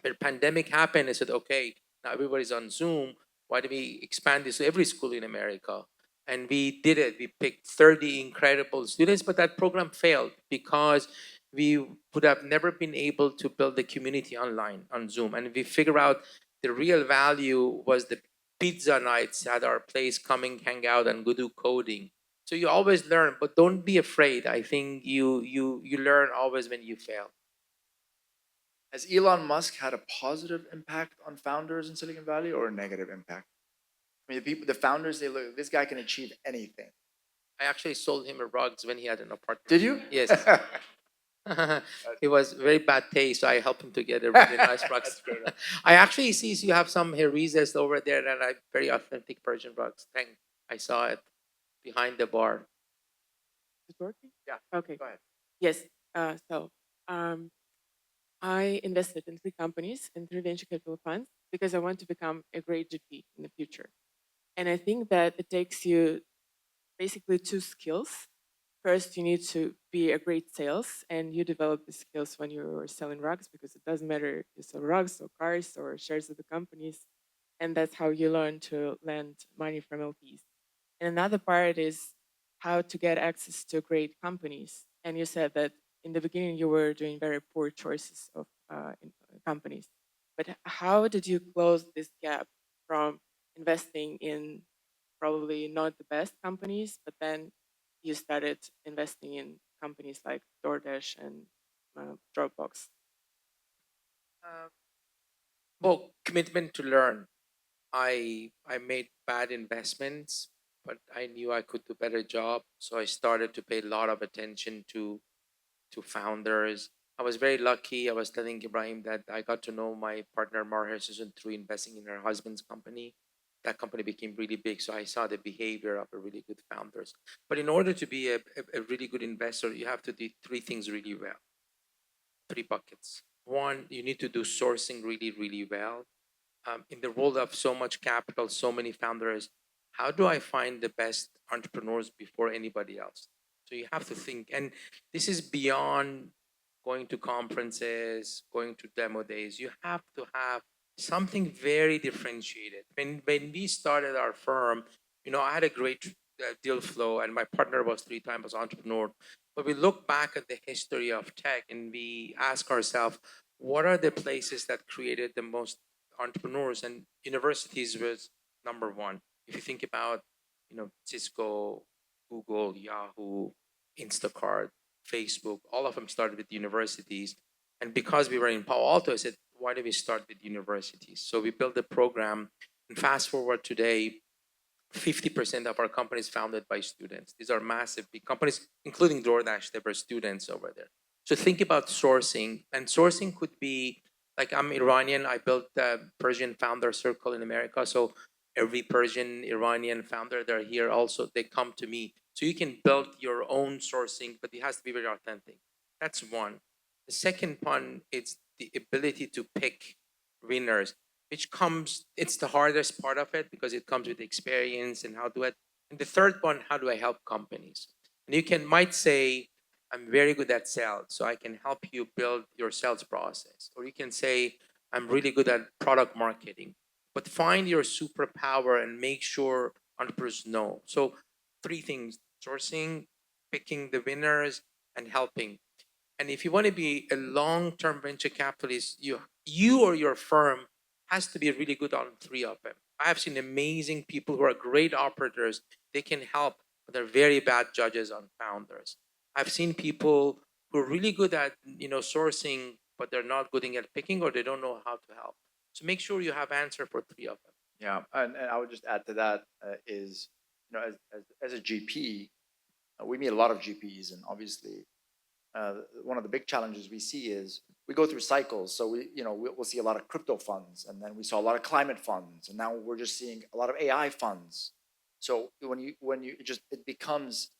When pandemic happened, I said, okay, now everybody's on Zoom. Why do we expand this to every school in America? And we did it. We picked 30 incredible students, but that program failed because we would have never been able to build the community online on Zoom. And we figure out the real value was the pizza nights at our place, coming, hang out, and go do coding. So you always learn, but don't be afraid. I think you learn always when you fail. Has Elon Musk had a positive impact on founders in Silicon Valley or a negative impact? I mean, the founders, they look, this guy can achieve anything. I actually sold him a rugs when he had an apartment. Did you? Yes. It was very bad taste, so I helped him to get a really nice rugs. I actually see you have some Herizes over there that are very authentic Persian rugs. I saw it behind the bar. Is it working? Yeah. Okay. Go ahead. Yes. I invested in 3 companies and 3 venture capital funds because I want to become a great GP in the future. And I think that it takes you basically 2 skills. First, you need to be a great sales, and you develop the skills when you're selling rugs, because it doesn't matter if you sell rugs or cars or shares of the companies. And that's how you learn to lend money from LPs. And another part is how to get access to great companies. And you said that in the beginning you were doing very poor choices of companies. But how did you close this gap from investing in probably not the best companies, but then you started investing in companies like DoorDash and Dropbox? Well, commitment to learn. I made bad investments, but I knew I could do better job, so I started to pay a lot of attention to founders. I was very lucky. I was telling Ibrahim that I got to know my partner Marher Susan through investing in her husband's company. that company became really big. So I saw the behavior of a really good founders. But in order to be a really good investor, you have to do three things really well. Three buckets. One, you need to do sourcing really, really well. In the world of so much capital, so many founders, how do I find the best entrepreneurs before anybody else? So you have to think, and this is beyond going to conferences, going to demo days. You have to have something very differentiated. When we started our firm, I had a great deal flow, and my partner was 3 times entrepreneur. But we look back at the history of tech, and we ask ourselves, what are the places that created the most entrepreneurs? And universities was number one. If you think about, Cisco, Google, Yahoo, Instacart, Facebook, all of them started with universities. And because we were in Palo Alto, I said, why do we start with universities? So we built a program. And fast forward today, 50% of our companies founded by students. These are massive big companies, including DoorDash. There were students over there. So think about sourcing, and sourcing could be like, I'm Iranian. I built the Persian founder circle in America. So every Persian Iranian founder, they're here also. They come to me. So you can build your own sourcing, but it has to be very authentic. That's one. The second one is the ability to pick winners, which it's the hardest part of it because it comes with experience and how to it. And the third one, how do I help companies? And you might say, I'm very good at sales, so I can help you build your sales process. Or you can say, I'm really good at product marketing. But find your superpower and make sure entrepreneurs know. So three things: sourcing, picking the winners, and helping. And if you want to be a long-term venture capitalist, you or your firm has to be really good on three of them. I have seen amazing people who are great operators. They can help, but they're very bad judges on founders. I've seen people who are really good at sourcing, but they're not good at picking, or they don't know how to help. So make sure you have answer for three of them. Yeah, and I would just add to that is, as a GP, we meet a lot of GPs, and obviously, one of the big challenges we see is we go through cycles. So we'll see a lot of crypto funds, and then we saw a lot of climate funds, and now we're just seeing a lot of AI funds. So it becomes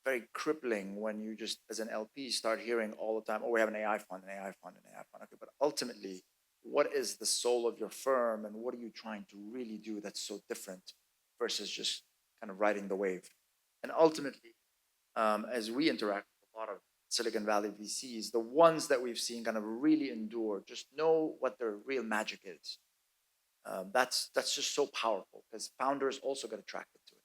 very crippling when you just, as an LP, start hearing all the time, oh, we have an AI fund, an AI fund, an AI fund. Okay, but ultimately, what is the soul of your firm, and what are you trying to really do that's so different versus just kind of riding the wave? And ultimately, as we interact with a lot of Silicon Valley VCs, the ones that we've seen kind of really endure, just know what their real magic is. That's just so powerful because founders also get attracted to it.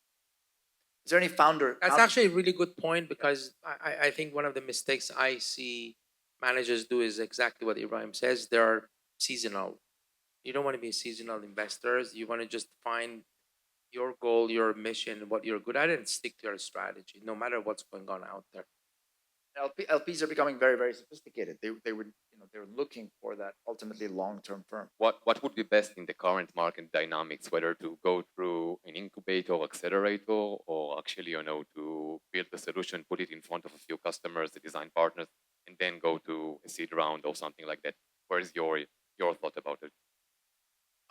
Is there any founder? That's actually a really good point, because I think one of the mistakes I see managers do is exactly what Ibrahim says. They're seasonal. You don't want to be seasonal investors. You want to just find your goal, your mission, what you're good at, and stick to your strategy, no matter what's going on out there. LPs are becoming very, very sophisticated. They're looking for that ultimately long-term firm. What would be best in the current market dynamics, whether to go through an incubator or accelerator, or actually, to build the solution, put it in front of a few customers, the design partners, and then go to a seed round or something like that? Where is your thought about it?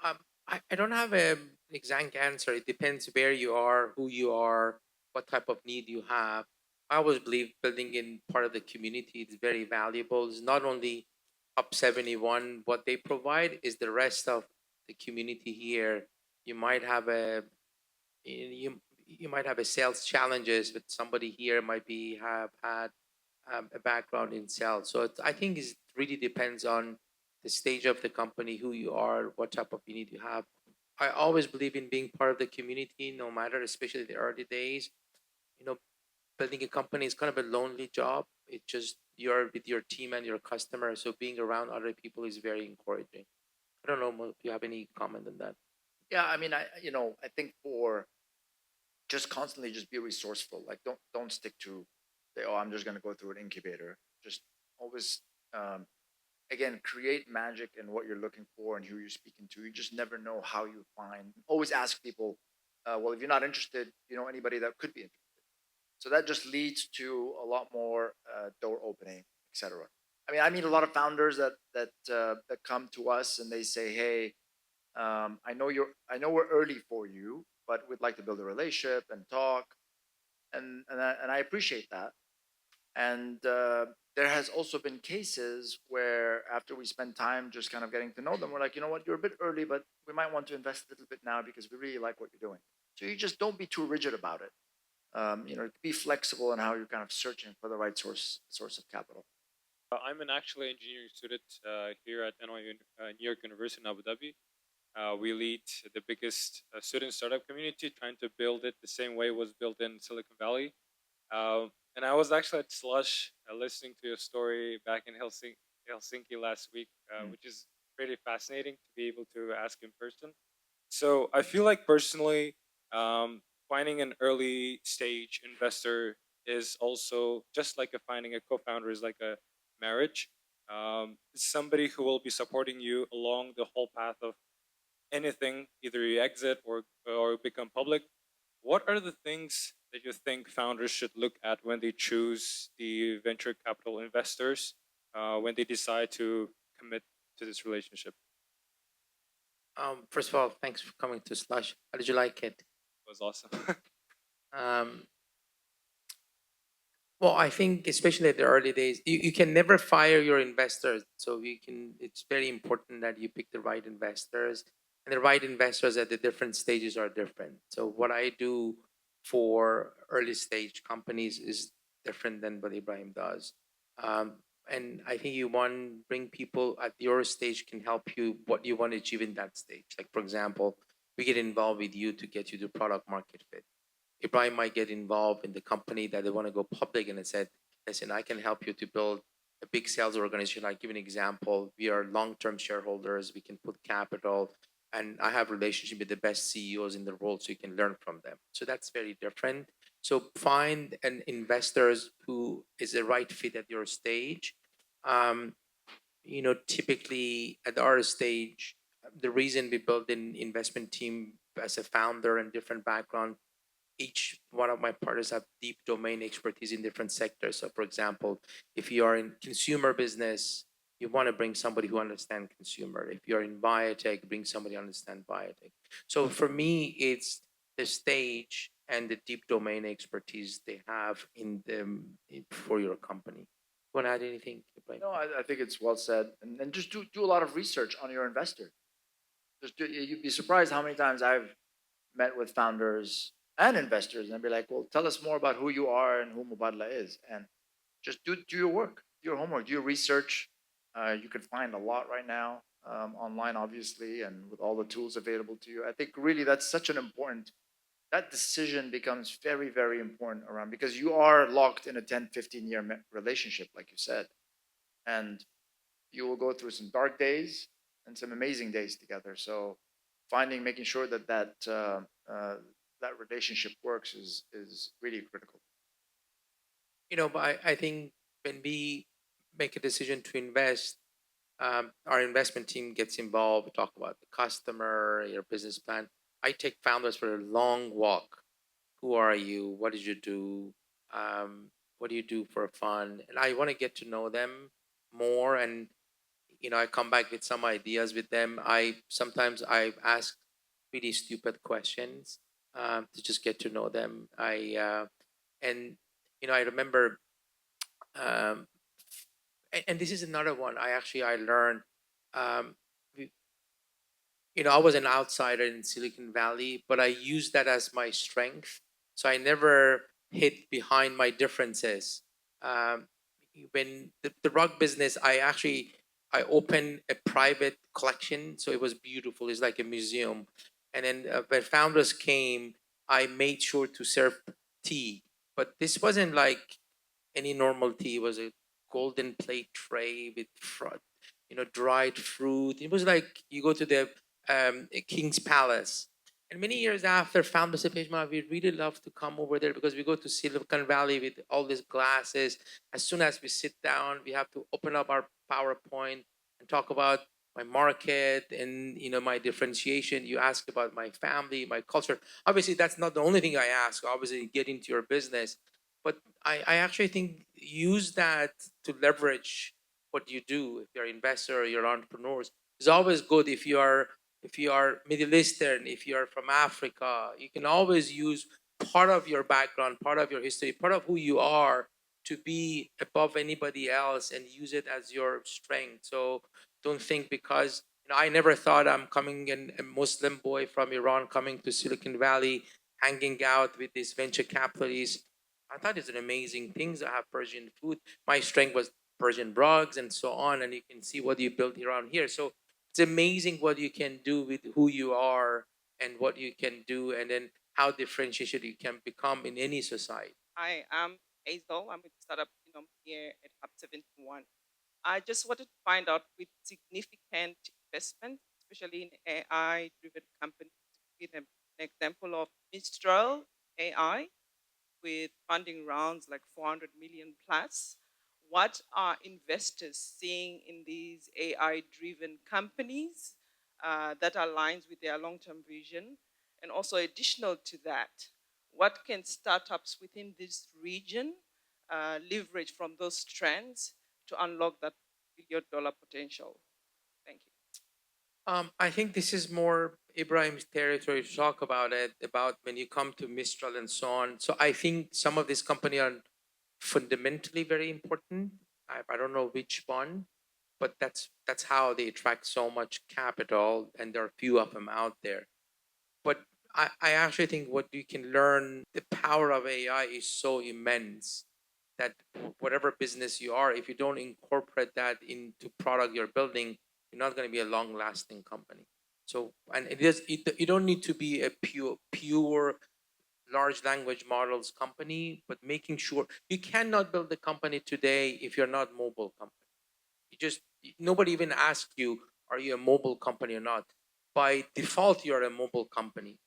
I don't have an exact answer. It depends where you are, who you are, what type of need you have. I always believe building in part of the community is very valuable. It's not only Hub71, what they provide is the rest of the community here. You might have you might have a sales challenges, but somebody here might have had a background in sales. So I think it really depends on the stage of the company, who you are, what type of need you have. I always believe in being part of the community, no matter, especially the early days. You know, Building a company is kind of a lonely job. It's just you're with your team and your customers, so being around other people is very encouraging. I don't know Mo, if you have any comment on that. Yeah, I mean, I think for just constantly just be resourceful. Like don't stick to say, oh, I'm just going to go through an incubator. Just always, again, create magic in what you're looking for and who you're speaking to. You just never know how you find. Always ask people, well, if you're not interested, anybody that could be interested. So that just leads to a lot more door opening, etc. I mean, I meet a lot of founders that come to us and they say, hey, I know we're early for you, but we'd like to build a relationship and talk, and I appreciate that. And there has also been cases where after we spend time just kind of getting to know them, we're like, you know what, you're a bit early, but we might want to invest a little bit now because we really like what you're doing. So you just don't be too rigid about it. Be flexible in how you're kind of searching for the right source of capital. I'm an actual engineering student here at NYU, New York University in Abu Dhabi. We lead the biggest student startup community, trying to build it the same way it was built in Silicon Valley. And I was actually at Slush listening to your story back in Helsinki last week, which is pretty fascinating to be able to ask in person. So I feel like personally, finding an early stage investor is also just like finding a co-founder is like a marriage. It's somebody who will be supporting you along the whole path of anything, either you exit or become public. What are the things that you think founders should look at when they choose the venture capital investors, when they decide to commit to this relationship? First of all, thanks for coming to Slush. How did you like it? It was awesome. Um, well, I think especially at the early days, you can never fire your investors. So it's very important that you pick the right investors, and the right investors at the different stages are different. So what I do for early stage companies is different than what Ibrahim does. And I think you want bring people at your stage can help you what you want to achieve in that stage. Like for example, we get involved with you to get you to product market fit. Ibrahim might get involved in the company that they want to go public, and it said, listen, I can help you to build a big sales organization. I'll give an example. We are long-term shareholders. We can put capital, and I have relationship with the best CEOs in the world, so you can learn from them. So that's very different. So find an investors who is the right fit at your stage. Um, typically at our stage, the reason we build an investment team as a founder and different background, each one of my partners have deep domain expertise in different sectors. So for example, if you are in consumer business, you want to bring somebody who understands consumer. If you're in biotech, bring somebody who understands biotech. So for me, it's the stage and the deep domain expertise they have for your company. Want to add anything, Ibrahim? No, I think it's well said, and just do a lot of research on your investor. You'd be surprised how many times I've met with founders and investors, and I'd be like, "Well, tell us more about who you are and who Mubadala is," and just do your work, do your homework, do your research. You can find a lot right now online, obviously, and with all the tools available to you. I think really that's such an important. That decision becomes very, very important around because you are locked in a 10, 15-year relationship, like you said, and you will go through some dark days and some amazing days together. So making sure that relationship works is really critical. But I think when we make a decision to invest, our investment team gets involved, talk about the customer, your business plan. I take founders for a long walk. Who are you? What did you do? What do you do for fun? And I want to get to know them more. And I come back with some ideas with them. Sometimes I ask really stupid questions to just get to know them. And I remember, um, and this is another one. I learned. Um, we- I was an outsider in Silicon Valley, but I used that as my strength. So I never hid behind my differences. Um, when the rug business, I opened a private collection, so it was beautiful. It's like a museum. And then when founders came, I made sure to serve tea, but this wasn't like any normal tea. It was a golden plate tray with dried fruit. It was like you go to the king's palace. And many years after, founders said, Pejman, we'd really love to come over there because we go to Silicon Valley with all these glasses. As soon as we sit down, we have to open up our PowerPoint and talk about my market and my differentiation. You ask about my family, my culture. Obviously, that's not the only thing I ask. Obviously, get into your business. But I actually think use that to leverage what you do. If you're an investor or you're entrepreneurs, it's always good if you are if you are Middle Eastern, if you are from Africa, you can always use part of your background, part of your history, part of who you are to be above anybody else and use it as your strength. So don't think because I never thought I'm coming in a Muslim boy from Iran coming to Silicon Valley, hanging out with these venture capitalists. I thought it's an amazing things. I have Persian food. My strength was Persian rugs and so on, and you can see what you built around here. So it's amazing what you can do with who you are and what you can do, and then how differentiated you can become in any society. I am Hazel. I'm with startup here at Hub71. I just wanted to find out with significant investment, especially in AI-driven companies, to give them an example of Mistral AI with funding rounds like 400 million plus. What are investors seeing in these AI-driven companies that aligns with their long-term vision? And also additional to that, what can startups within this region leverage from those trends to unlock that billion-dollar potential? Thank you. I think this is more Ibrahim's territory to talk about it, about when you come to Mistral and so on. So I think some of these companies are fundamentally very important. I don't know which one, but that's how they attract so much capital, and there are few of them out there. But I actually think what you can learn, the power of AI is so immense that whatever business you are, if you don't incorporate that into product you're building, you're not going to be a long-lasting company. So, and you don't need to be a pure large language models company, but making sure you cannot build a company today if you're not mobile company. You just nobody even asks you, are you a mobile company or not? By default, you're a mobile company.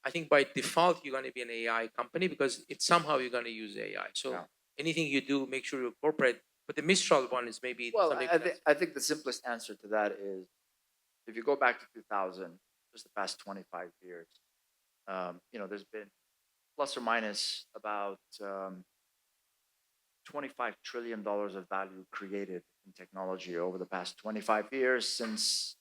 I think by default you're going to be an AI company because it's somehow you're going to use AI. So Yeah. anything you do, make sure you incorporate. But the Mistral one is maybe Well, something I think the simplest answer to that is if you go back to 2000, just the past 25 years, there's been plus or minus about $25 trillion of value created in technology over the past 25 years since,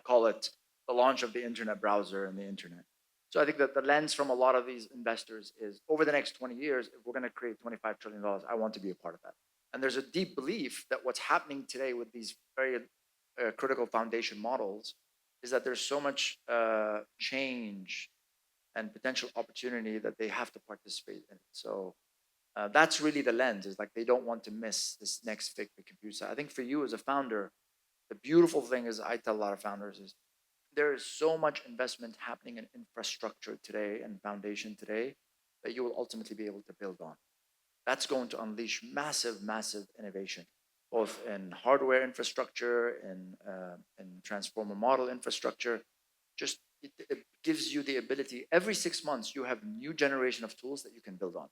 call it the launch of the internet browser and the internet. So I think that the lens from a lot of these investors is over the next 20 years, if we're going to create $25 trillion, I want to be a part of that. And there's a deep belief that what's happening today with these very critical foundation models is that there's so much change and potential opportunity that they have to participate in. So that's really the lens, is like they don't want to miss this next big computer. I think for you as a founder, the beautiful thing is I tell a lot of founders is there is so much investment happening in infrastructure today and foundation today that you will ultimately be able to build on. That's going to unleash massive, massive innovation, both in hardware infrastructure, in transformer model infrastructure. Just it gives you the ability. Every 6 months, you have new generation of tools that you can build on.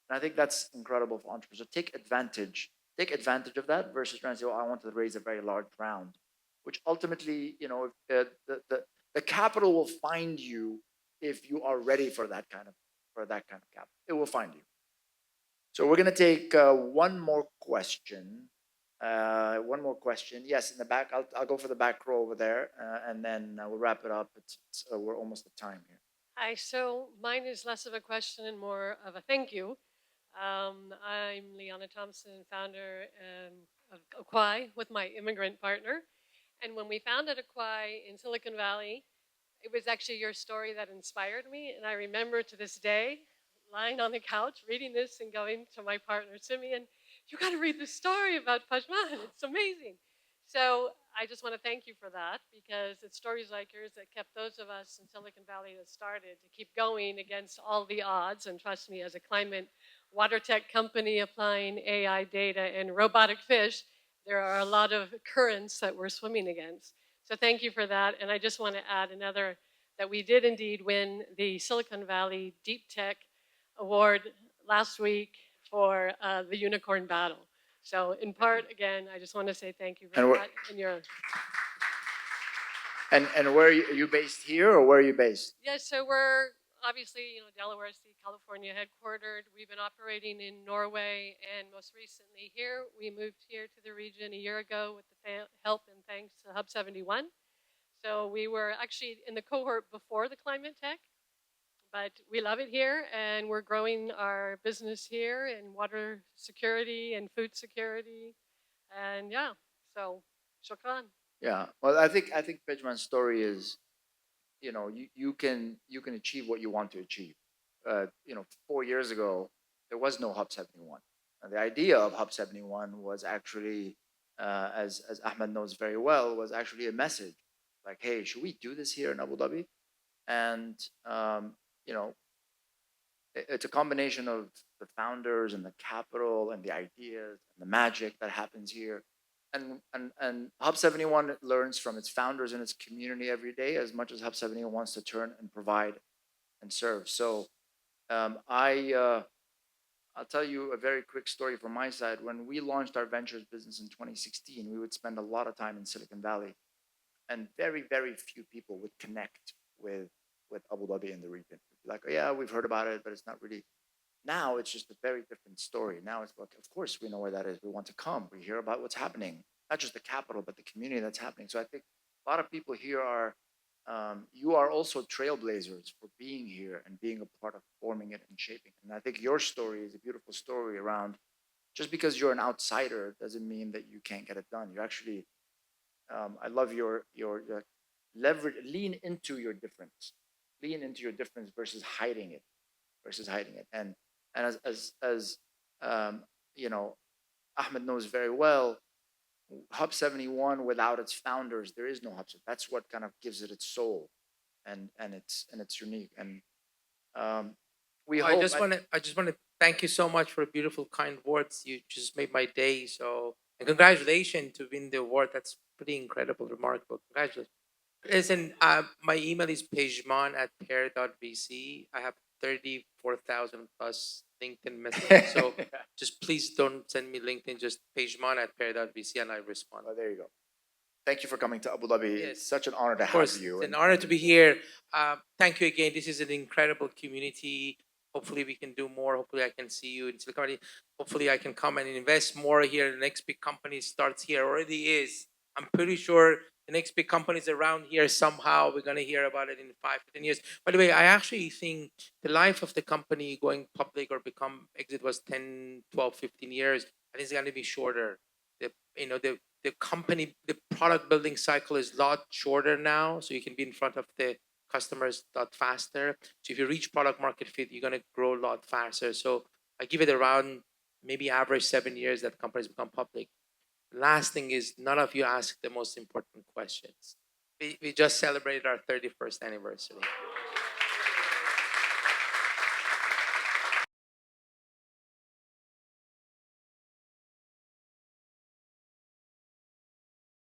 And I think that's incredible for entrepreneurs. So take advantage of that versus trying to say, "Well, I want to raise a very large round," which ultimately, the capital will find you if you are ready for that kind of capital. It will find you. So we're going to take one more question. Yes, in the back. I'll go for the back row over there, and then we'll wrap it up. We're almost at time here. Hi, so mine is less of a question and more of a thank you. I'm Liana Thompson, founder of Acquai with my immigrant partner. And when we founded Acquai in Silicon Valley, it was actually your story that inspired me. And I remember to this day, lying on the couch, reading this and going to my partner, Simeon, you got to read the story about Pejman. It's amazing. So I just want to thank you for that, because it's stories like yours that kept those of us in Silicon Valley that started to keep going against all the odds. And trust me, as a climate water tech company applying AI data and robotic fish, there are a lot of currents that we're swimming against. So thank you for that. And I just want to add another, that we did indeed win the Silicon Valley Deep Tech Award last week for the Unicorn Battle. So in part, again, I just want to say thank you for that. And where are you based here, or where are you based? Yes, so we're obviously, Delaware is the California headquartered. We've been operating in Norway and most recently here. We moved here to the region a year ago with the help and thanks to Hub71. So we were actually in the cohort before the climate tech, but we love it here, and we're growing our business here in water security and food security, and yeah. So, shukran. Yeah. Well, I think Pejman's story is, you can achieve what you want to achieve. 4 years ago, there was no Hub 71. And the idea of Hub 71 was actually, as Ahmed knows very well, was actually a message like, hey, should we do this here in Abu Dhabi? And you know, it's a combination of the founders and the capital and the ideas and the magic that happens here. And Hub 71 learns from its founders and its community every day as much as Hub 71 wants to turn and provide and serve. So I'll tell you a very quick story from my side. When we launched our ventures business in 2016, we would spend a lot of time in Silicon Valley, and very, very few people would connect with Abu Dhabi in the region. Like, oh, yeah, we've heard about it, but it's not really. Now it's just a very different story. Now it's like, of course, we know where that is. We want to come. We hear about what's happening, not just the capital, but the community that's happening. So I think a lot of people here are, you are also trailblazers for being here and being a part of forming it and shaping it. And I think your story is a beautiful story around, just because you're an outsider doesn't mean that you can't get it done. You're actually, I love your leverage, lean into your difference versus hiding it, and as Ahmed knows very well, Hub 71 without its founders, there is no Hub 71. That's what kind of gives it its soul, and it's unique. And we hope. I just want to thank you so much for beautiful, kind words. You just made my day. So, and congratulations to win the award. That's pretty incredible, remarkable. Congratulations. Listen, my email is pejman@pear.vc. I have 34,000 plus LinkedIn messages. So just please don't send me LinkedIn, just pejman@pear.vc, and I respond. Oh, there you go. Thank you for coming to Abu Dhabi. Yes. It's such an honor to Of course, have you. it's an honor to be here. Thank you again. This is an incredible community. Hopefully, we can do more. Hopefully, I can see you in Silicon Valley. Hopefully, I can come and invest more here. The next big company starts here, already is. I'm pretty sure the next big companies around here, somehow we're going to hear about it in 5 to 10 years. By the way, I actually think the life of the company going public or become exit was 10, 12, 15 years. I think it's going to be shorter. The company, the product building cycle is a lot shorter now, so you can be in front of the customers a lot faster. So if you reach product market fit, you're going to grow a lot faster. So I give it around maybe average 7 years that companies become public. Last thing is, none of you asked the most important questions. We just celebrated our 31st anniversary.